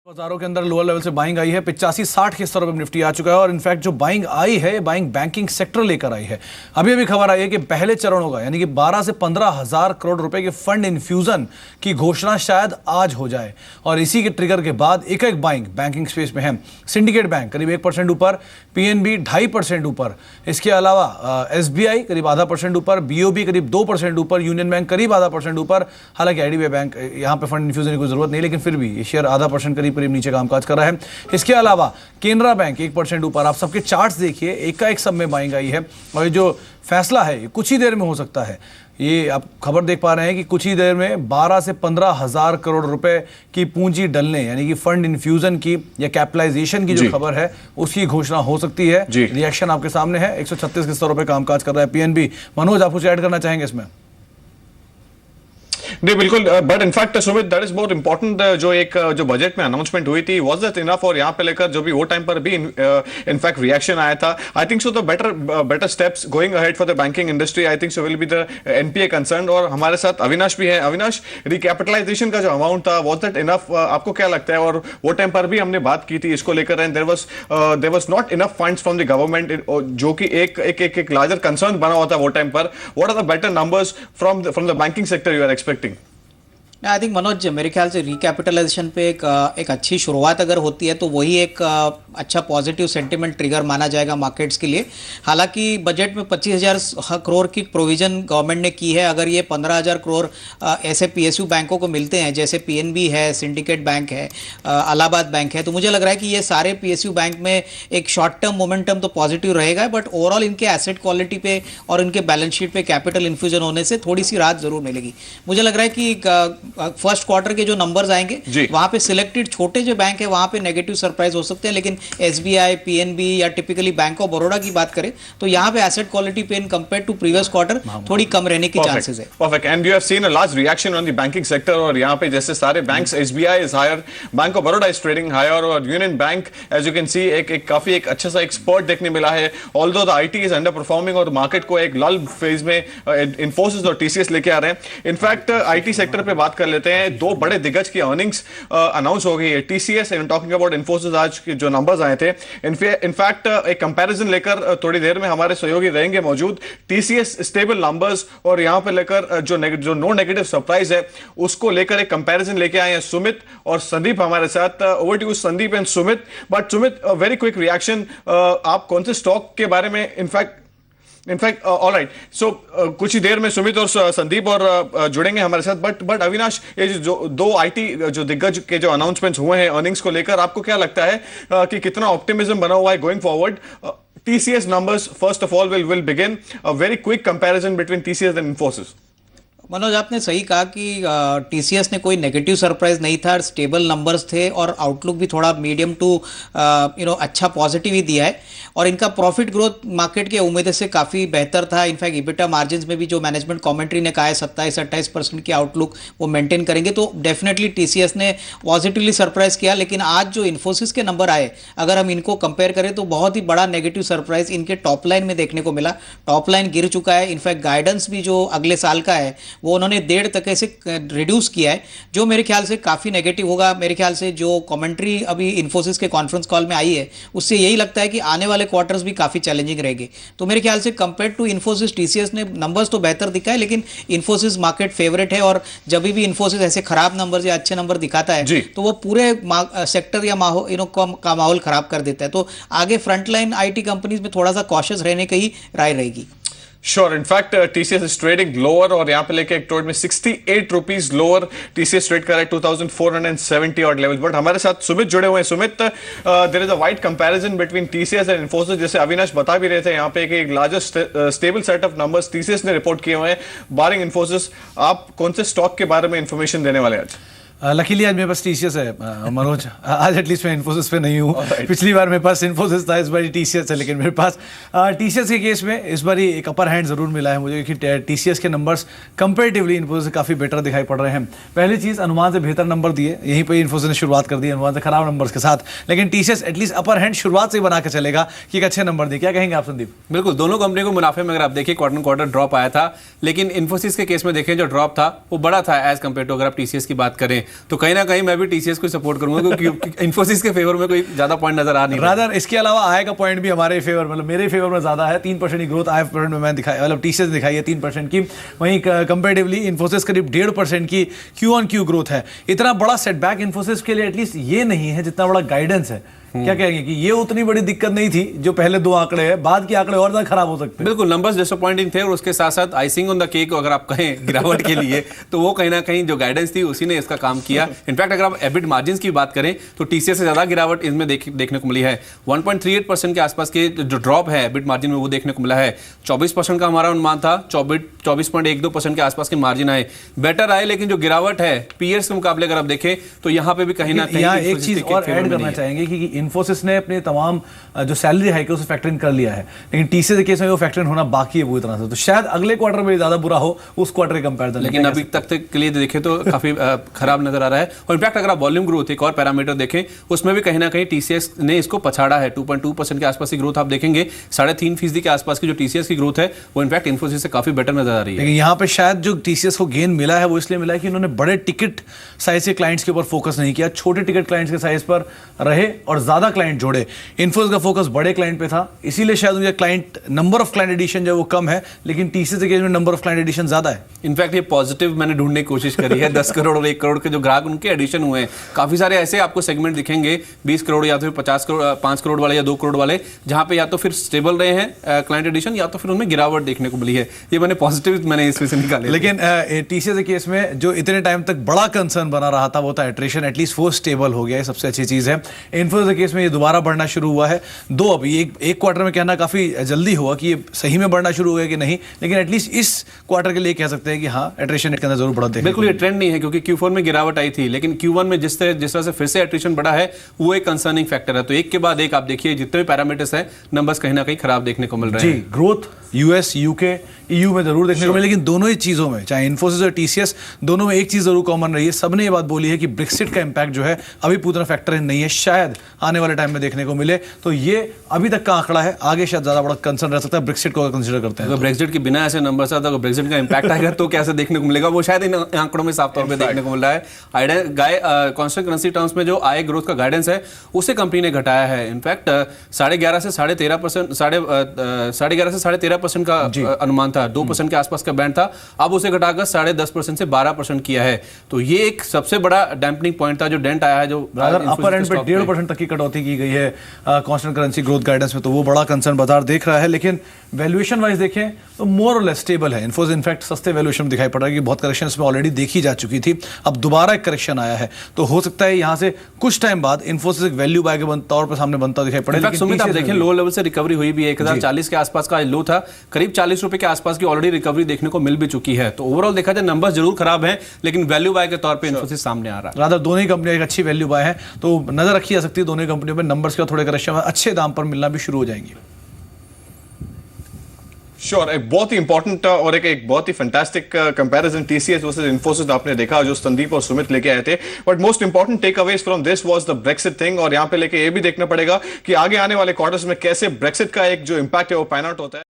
बाजारों के अंदर लोअर लेवल से बाइंग आई है। 85-60 के स्तर पर निफ्टी आ चुका है और इनफैक्ट जो बाइंग आई है बाइंग बैंकिंग सेक्टर लेकर आई है। अभी अभी खबर आई है कि पहले चरण होगा, यानी कि 12 से 15 हजार करोड़ रुपए के फंड इन्फ्यूजन की घोषणा शायद आज हो जाए और इसी के ट्रिगर के बाद एक एक बाइंग बैंकिंग स्पेस में है। सिंडिकेट बैंक करीब 1% ऊपर, पीएनबी 2.5% ऊपर, इसके अलावा एसबीआई करीब 0.5% ऊपर, बीओबी करीब 2% ऊपर, यूनियन बैंक करीब 0.5% ऊपर। हालांकि आईडीबीआई बैंक यहाँ पे फंड इन्फ्यूजन की कोई जरूरत नहीं, लेकिन फिर भी ये शेयर 0.5% करीब नीचे कामकाज कर रहा है। इसके अलावा केनरा बैंक 1% ऊपर। आप सबके चार्ट्स देखिए, एक का एक सब में बाइंग आई है और ये जो फैसला है ये कुछ ही देर में हो सकता है। ये आप खबर देख पा रहे हैं कि कुछ ही देर में 12 से 15 हजार करोड़ रुपए की पूंजी डलने, यानी कि फंड इन्फ्यूजन की या कैपिटलाइजेशन की जो खबर है उसकी घोषणा हो सकती है। रिएक्शन आपके सामने है। 136 के स्तरों पर कामकाज कर रहा है पीएनबी। मनोज, आप कुछ ऐड करना चाहेंगे इसमें? नहीं, बिल्कुल, but in fact Sumit, that is more important. जो बजट में अनाउंसमेंट हुई थी, वाज दैट इनफ? और यहाँ पे लेकर जो भी वो टाइम पर भी इनफैक्ट रिएक्शन आया था। I think so the better steps going ahead for the banking industry, I think so will be the NPA concern. और हमारे साथ अविनाश भी है। अविनाश, रिकैपिटलाइजेशन का जो अमाउंट था, वाज दैट इनफ? आपको क्या लगता है? और वो टाइम पर भी हमने बात की थी इसको लेकर, and there was not enough funds from the government, जो कि एक लार्जर कंसर्न बना हुआ था वो टाइम पर। What are the better numbers from the banking sector you are expecting? I think Manoj, मेरे ख्याल से रिकैपिटलाइजेशन पे एक अच्छी शुरुआत अगर होती है तो वही एक अच्छा पॉजिटिव सेंटिमेंट ट्रिगर माना जाएगा मार्केट्स के लिए। हालांकि बजट में 25,000 करोड़ की प्रोविजन गवर्नमेंट ने की है। अगर ये 15,000 करोड़ ऐसे पीएसयू बैंकों को मिलते हैं जैसे पीएनबी है, सिंडिकेट बैंक है, इलाहाबाद बैंक है, तो मुझे लग रहा है कि ये सारे पीएसयू बैंक में एक शॉर्ट टर्म मोमेंटम तो पॉजिटिव रहेगा, बट ओवरऑल इनके एसेट क्वालिटी पे और इनके बैलेंस शीट पे कैपिटल इन्फ्यूजन होने से थोड़ी सी राहत जरूर मिलेगी। मुझे लग रहा है कि फर्स्ट क्वार्टर के जो नंबर्स आएंगे वहां पे सिलेक्टेड छोटे जो बैंक है वहां पे नेगेटिव सरप्राइज हो सकते हैं, लेकिन एसबीआई, पीएनबी या टिपिकली बैंक ऑफ बड़ौदा की बात करें तो यहां पे एसेट क्वालिटी पे in compare to previous quarter थोड़ी कम रहने की चांसेस है। Perfect. And you have seen a large reaction on the banking sector, और यहां पे जैसे सारे banks, SBI is higher, bank of Baroda is trading higher, और union bank as you can see काफी अच्छा सा एक्सपर्ट देखने मिला है। Although the IT is under performing और मार्केट को एक लल फेज में इन्फोसिस और टीसीएस लेके आ रहे हैं। इनफैक्ट आईटी सेक्टर पे बात कर लेते हैं। दो बड़े दिग्गज की अर्निंग्स अनाउंस हो गई है। TCS and talking about Infosys, आज के जो नंबर्स आए थे, इनफैक्ट एक कंपैरिजन लेकर थोड़ी देर में हमारे सहयोगी रहेंगे मौजूद। टीसीएस स्टेबल नंबर्स, और यहां पे लेकर जो नो नेगेटिव सरप्राइज है उसको लेकर एक कंपैरिजन लेके आए हैं सुमित और संदीप हमारे साथ। Over to you Sandeep and Sumit. But Sumit, very quick reaction, आप कौन से स्टॉक के बारे में इनफैक्ट ऑल राइट, सो कुछ ही देर में सुमित और संदीप और जुड़ेंगे हमारे साथ। बट अविनाश, ये जो दो आईटी जो दिग्गज के जो अनाउंसमेंट्स हुए हैं अर्निंग्स को लेकर, आपको क्या लगता है कि कितना ऑप्टिमिज्म बना हुआ है going forward? TCS numbers first of all will begin a very quick comparison between TCS and Infosys. Manoj, आपने सही कहा कि टीसीएस ने कोई नेगेटिव सरप्राइज नहीं था, स्टेबल नंबर्स थे और आउटलुक भी थोड़ा मीडियम टू अच्छा पॉजिटिव ही दिया है, और इनका प्रॉफिट ग्रोथ मार्केट के उम्मीद से काफ़ी बेहतर था। इनफैक्ट इबिटा मार्जिन्स में भी जो मैनेजमेंट कमेंट्री ने कहा है 27-28% की आउटलुक वो मेंटेन करेंगे, तो डेफिनेटली टीसीएस ने पॉजिटिवली सरप्राइज किया। लेकिन आज जो इन्फोसिस के नंबर आए, अगर हम इनको कंपेयर करें तो बहुत ही बड़ा नेगेटिव सरप्राइज इनके टॉप लाइन में देखने को मिला। टॉप लाइन गिर चुका है। इनफैक्ट गाइडेंस भी जो अगले साल का है वो उन्होंने 1.5% से रिड्यूस किया है, जो मेरे ख्याल से काफ़ी नेगेटिव होगा। मेरे ख्याल से जो कमेंट्री अभी इन्फोसिस के कॉन्फ्रेंस कॉल में आई है उससे यही लगता है कि आने वाले क्वार्टर्स भी काफ़ी चैलेंजिंग रहेंगे। तो मेरे ख्याल से कंपेयर टू इन्फोसिस, टीसीएस ने नंबर्स तो बेहतर दिखाए, लेकिन इन्फोसिस मार्केट फेवरेट है, और जब भी इन्फोसिस ऐसे खराब नंबर या अच्छे नंबर दिखाता है तो वो पूरे सेक्टर या का माहौल खराब कर देता है। तो आगे फ्रंटलाइन आईटी कंपनीज में थोड़ा सा कॉशियस रहने की ही राय रहेगी। Sure. In fact, TCS is trading lower, और यहाँ पे लेके एक ट्रेड में 68 रुपीज लोअर TCS ट्रेड कर रहा है 2470 ऑड लेवल। बट हमारे साथ सुमित जुड़े हुए हैं। Sumit, there is a wide comparison between TCS and Infosys, जैसे अविनाश बता भी रहे थे। यहाँ पे एक largest stable set of numbers TCS ने रिपोर्ट किए हुए हैं बारिंग इन्फोसिस। आप कौन से स्टॉक के बारे में इंफॉर्मेशन देने वाले आज? लकीली आज मेरे पास टीसीएस है मनोज। आज एटलीस्ट मैं इन्फोसिस पे नहीं हूँ। पिछली बार मेरे पास इन्फोसिस था, इस बार टीसीएस है, लेकिन मेरे पास टीसीएस के केस में इस बार एक अपर हैंड जरूर मिला है मुझे, क्योंकि टीसीएस के नंबर्स कंपेरेटिवली इन्फोसिस से काफ़ी बेटर दिखाई पड़ रहे हैं। पहली चीज़, अनुमान से बेहतर नंबर दिए, यहीं पर इन्फोसिस ने शुरुआत कर दी अनुमान से खराब नंबर्स के साथ, लेकिन टीसीएस एटलीस्ट अपर हैंड शुरुआत से बना के चलेगा कि एक अच्छे नंबर दिए। क्या कहेंगे आप संदीप? बिल्कुल, दोनों कंपनी को मुनाफे में अगर आप देखिए क्वार्टर ड्रॉप आया था, लेकिन इन्फोसिस के केस में देखें जो ड्रॉप था वो बड़ा था एज कम्पेयर टू अगर आप टीसीएस की बात करें। तो कहीं ना कहीं मैं भी टीसीएस को सपोर्ट करूंगा, क्योंकि इन्फोसिस के फेवर में कोई ज्यादा पॉइंट नजर आ नहीं रहा। रादर इसके अलावा आय का पॉइंट भी हमारे फेवर, मतलब मेरे फेवर में ज्यादा है। 3% की ग्रोथ आय पॉइंट में मैं दिखाई, मतलब टीसीएस दिखाई है 3% की, वहीं कंपेरेटिवली इन्फोसिस करीब 1.5% की क्यू ऑन क्यू ग्रोथ है। इतना बड़ा सेटबैक इन्फोसिस के लिए एटलीस्ट ये नहीं है जितना बड़ा गाइडेंस है। क्या कहेंगे कि ये उतनी बड़ी दिक्कत नहीं थी जो पहले दो आंकड़े हैं, बाद के आंकड़े और ज्यादा खराब हो सकते हैं। बिल्कुल, नंबर्स डिसअपॉइंटिंग थे और उसके साथ साथ आइसिंग ऑन द केक अगर आप कहें गिरावट के लिए, तो वो कहीं ना कहीं जो गाइडेंस थी उसी ने इसका काम किया। इनफैक्ट अगर आप एबिट मार्जिन की बात करें तो टीसीएस से ज्यादा गिरावट इसमें देखने को मिली है। 1.38% के आसपास के जो ड्रॉप है एबिट मार्जिन में वो देखने को मिला है। 24% का हमारा अनुमान था, 24.12% के आसपास के मार्जिन आए, बेटर आए, लेकिन जो गिरावट है पीयर्स के मुकाबले अगर आप देखें तो यहाँ पे भी कहीं ना कहीं एक चीज और ऐड करना चाहेंगे कि इन्फोसिस ने अपने तमाम जो सैलरी हाइक है उसे फैक्टर इन कर लिया है, लेकिन टीसीएस के केस में वो फैक्टर इन होना बाकी है पूरी तरह से। तो शायद अगले क्वार्टर में ज्यादा बुरा हो उस क्वार्टर के कंपैरिजन, लेकिन अभी तक के लिए देखें तो काफी खराब नजर आ रहा है। और इनफैक्ट अगर आप वॉल्यूम ग्रोथ एक और पैरामीटर देखें उसमें भी कहीं ना कहीं टीसीएस ने इसको पछाड़ा है। 2.2% के आसपास की ग्रोथ आप देखेंगे, 3.5% के आसपास की जो टीसीएस की ग्रोथ है वो इनफैक्ट इन्फोसिस से काफी बेटर नजर आ रही है। लेकिन यहाँ पे शायद जो टीसीएस को गेन मिला है वो इसलिए मिला है कि उन्होंने बड़े टिकट साइज के क्लाइंट्स के ऊपर फोकस नहीं किया, छोटे टिकट क्लाइंट्स के साइज पर रहे और ज्यादा क्लाइंट जोड़े। इन्फोसिस का फोकस बड़े क्लाइंट पे था, इसीलिए शायद उनका client number of client addition जो वो कम है, लेकिन टीसीएस के केस में नंबर ऑफ क्लाइंट एडिशन ज्यादा है। इनफैक्ट ये पॉजिटिव मैंने ढूंढने की कोशिश करी है। 10 करोड़ और 1 करोड़ के जो ग्राहक उनके एडिशन हुए हैं, काफी सारे ऐसे आपको सेगमेंट दिखेंगे 20 करोड़ या तो फिर 50 करोड़, 5 करोड़ वाले या 2 करोड़ वाले, जहां पे या तो फिर स्टेबल रहे हैं क्लाइंट एडिशन या तो फिर उनमें गिरावट देखने को मिली है। ये मैंने पॉजिटिव मैंने इसमें से निकाले। लेकिन टीसीएस के केस में जो इतने टाइम तक बड़ा कंसर्न बना रहा था वो था एट्रिशन, एटलीस्ट वो स्टेबल हो गया है, सबसे अच्छी चीज है। इन्फोसिस के केस में ये दोबारा बढ़ना शुरू हुआ है। दो अभी एक क्वार्टर में कहना काफी जल्दी हुआ कि ये सही में बढ़ना शुरू हो गया कि नहीं, लेकिन एटलीस्ट इस क्वार्टर के लिए कह सकते हैं कि हाँ एट्रिशन के अंदर जरूर बढ़ा देखने बिल्कुल ये ट्रेंड नहीं है, क्योंकि Q4 में गिरावट आई थी, लेकिन Q1 में जिस तरह से फिर से एट्रिशन बढ़ा है वो एक कंसर्निंग फैक्टर है। तो एक के बाद एक आप देखिए जितने भी पैरामीटर्स हैं, नंबर्स कहीं ना कहीं खराब देखने को मिल रहे हैं। जी, ग्रोथ यूएस यूके ईयू में जरूर देखने को मिले, लेकिन दोनों ही चीजों में चाहे इन्फोसिस और टीसीएस दोनों में एक चीज जरूर कॉमन रही है, सबने ये बात बोली है कि ब्रेक्सिट का इंपैक्ट जो है अभी पूरा फैक्टर इन नहीं है, शायद आने वाले टाइम में देखने को मिले। तो ये अभी तक का आंकड़ा है, आगे शायद ज्यादा बड़ा कंसर्न रह सकता है ब्रेक्सिट को कंसीडर करते हैं। अगर ब्रेक्सिट के बिना ऐसे नंबर आता, अगर ब्रेक्सिट का इंपैक्ट आएगा तो कैसे देखने को मिलेगा, वो शायद इन आंकड़ों में साफ तौर पे देखने को मिल रहा है। कांस्टेंट करेंसी टर्म्स में जो आय ग्रोथ का गाइडेंस है उसे कंपनी ने घटाया है। इनफैक्ट 11.5 से 13.5%, 11.5 से 13.5% का अनुमान था, 2% के आसपास का बैंड था, अब उसे घटाकर 10.5% से 12% किया है। तो ये एक सबसे बड़ा डैम्पनिंग पॉइंट था जो डेंट आया है, जो अपर एंड पे 1.5% तक की कटौती की गई है कांस्टेंट करेंसी ग्रोथ गाइडेंस में, तो वो बड़ा कंसर्न बाजार देख रहा है। लेकिन वैल्यूएशन वाइज देखें तो मोर और लेस स्टेबल है। इन्फोसिस इनफैक्ट सस्ते वैल्यूएशन दिखाई पड़ रहा है कि बहुत करेक्शन इसमें ऑलरेडी देखी जा चुकी थी, अब दोबारा एक करेक्शन आया है, तो हो सकता है यहां से कुछ टाइम बाद इन्फोसिस एक वैल्यू बाय के तौर पर सामने बनता दिखाई पड़े। लेकिन सुमित आप देखें लो लेवल से रिकवरी हुई भी है, 1040 के आसपास का लो था, करीब 40 रुपए के आसपास की ऑलरेडी रिकवरी देखने को मिल भी चुकी है। तो ओवरऑल देखा जाए नंबर जरूर खराब है, लेकिन वैल्यू बाय के तौर पे इन्फोसिस सामने आ रहा है। रादर दोनों ही कंपनियां एक अच्छी वैल्यू बाय है, तो नजर रखी जा सकती है दोनों ही कंपनियों में, नंबर्स का थोड़े करेक्शन अच्छे दाम पर मिलना भी शुरू हो जाएंगे। श्योर, एक बहुत ही इंपॉर्टेंट और एक बहुत ही fantastic comparison TCS versus Infosys आपने देखा जो संदीप और सुमित लेके आए थे। But most important takeaways from this was the Brexit thing, और यहां पे लेके ये भी देखना पड़ेगा कि आगे आने वाले क्वार्टर्स में कैसे ब्रेक्सिट का एक जो इंपैक्ट है वो पैन आउट होता है।